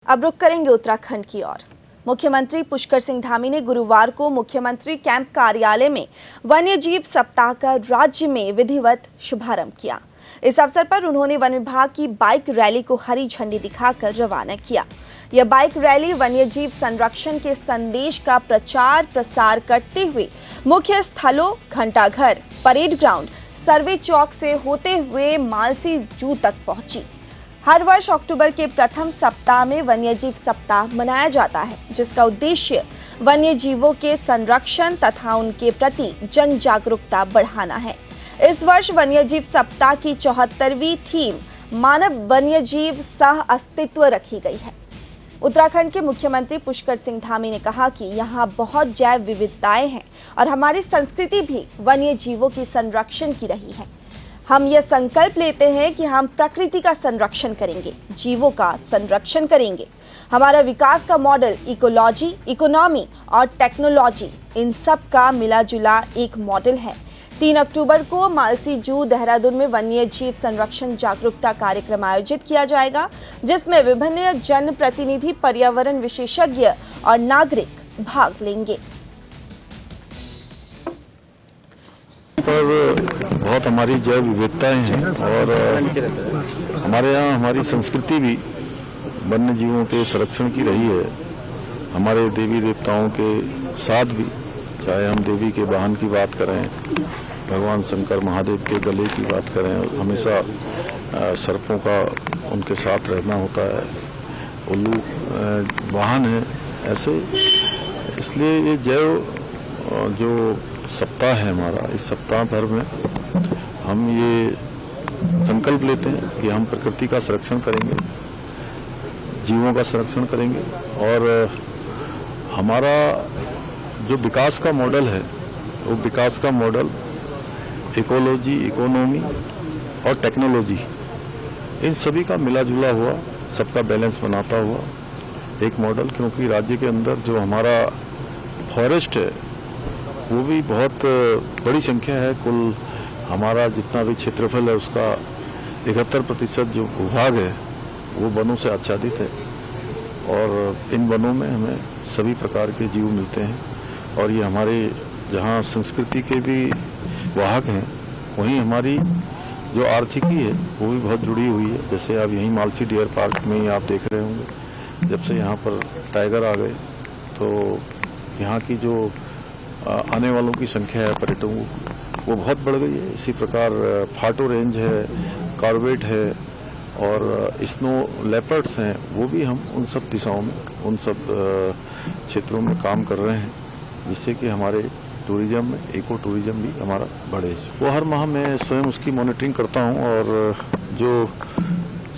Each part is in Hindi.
अब रुक करेंगे उत्तराखंड की ओर। मुख्यमंत्री पुष्कर सिंह धामी ने गुरुवार को मुख्यमंत्री कैंप कार्यालय में वन्यजीव सप्ताह का राज्य में विधिवत शुभारंभ किया। इस अवसर पर उन्होंने वन विभाग की बाइक रैली को हरी झंडी दिखाकर रवाना किया। यह बाइक रैली वन्यजीव संरक्षण के संदेश का प्रचार प्रसार करते हुए मुख्य स्थलों घंटाघर, परेड ग्राउंड, सर्वे चौक से होते हुए मालसी जू तक पहुंची। हर वर्ष अक्टूबर के प्रथम सप्ताह में वन्यजीव सप्ताह मनाया जाता है, जिसका उद्देश्य वन्यजीवों के संरक्षण तथा उनके प्रति जन जागरूकता बढ़ाना है। इस वर्ष वन्यजीव सप्ताह की 74वीं थीम मानव वन्यजीव सह अस्तित्व रखी गई है। उत्तराखंड के मुख्यमंत्री पुष्कर सिंह धामी ने कहा कि यहाँ बहुत जैव विविधताएं हैं और हमारी संस्कृति भी वन्यजीवों की संरक्षण की रही है। हम ये संकल्प लेते हैं कि हम प्रकृति का संरक्षण करेंगे, जीवों का संरक्षण करेंगे। हमारा विकास का मॉडल इकोलॉजी, इकोनॉमी और टेक्नोलॉजी, इन सब का मिला जुला एक मॉडल है। 3 अक्टूबर को मालसी जू देहरादून में वन्य जीव संरक्षण जागरूकता कार्यक्रम आयोजित किया जाएगा, जिसमें विभिन्न जनप्रतिनिधि, पर्यावरण विशेषज्ञ और नागरिक भाग लेंगे। पर बहुत हमारी जैव विविधताएं हैं और हमारे यहाँ हमारी संस्कृति भी वन्य जीवों के संरक्षण की रही है। हमारे देवी देवताओं के साथ भी, चाहे हम देवी के वाहन की बात करें, भगवान शंकर महादेव के गले की बात करें, हमेशा सर्पों का उनके साथ रहना होता है। उल्लू वाहन है ऐसे, इसलिए ये जैव जो सप्ताह है हमारा, इस सप्ताह भर में हम ये संकल्प लेते हैं कि हम प्रकृति का संरक्षण करेंगे, जीवों का संरक्षण करेंगे और हमारा जो विकास का मॉडल है, वो विकास का मॉडल इकोलॉजी, इकोनॉमी और टेक्नोलॉजी, इन सभी का मिला जुला हुआ, सबका बैलेंस बनाता हुआ एक मॉडल। क्योंकि राज्य के अंदर जो हमारा फॉरेस्ट है वो भी बहुत बड़ी संख्या है। कुल हमारा जितना भी क्षेत्रफल है उसका 71% जो भूभाग है वो वनों से आच्छादित है और इन वनों में हमें सभी प्रकार के जीव मिलते हैं। और ये हमारे जहाँ संस्कृति के भी वाहक हैं, वहीं हमारी जो आर्थिकी है वो भी बहुत जुड़ी हुई है। जैसे अब यहीं मालसी डियर पार्क में ही आप देख रहे होंगे, जब से यहाँ पर टाइगर आ गए तो यहाँ की जो आने वालों की संख्या है पर्यटकों, वो बहुत बढ़ गई है। इसी प्रकार फाटो रेंज है, कॉर्बेट है और स्नो लेपर्ड्स हैं, वो भी हम उन सब दिशाओं में, उन सब क्षेत्रों में काम कर रहे हैं, जिससे कि हमारे टूरिज्म में, इको टूरिज्म भी हमारा बढ़े। वो हर माह मैं स्वयं उसकी मॉनिटरिंग करता हूँ और जो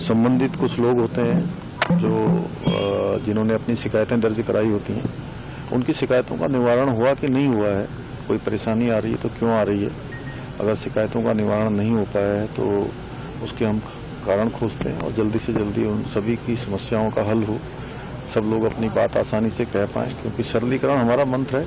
संबंधित कुछ लोग होते हैं जो जिन्होंने अपनी शिकायतें दर्ज कराई होती हैं, उनकी शिकायतों का निवारण हुआ कि नहीं हुआ है, कोई परेशानी आ रही है तो क्यों आ रही है। अगर शिकायतों का निवारण नहीं हो पाया है तो उसके हम कारण खोजते हैं और जल्दी से जल्दी उन सभी की समस्याओं का हल हो, सब लोग अपनी बात आसानी से कह पाएँ। क्योंकि सरलीकरण हमारा मंत्र है।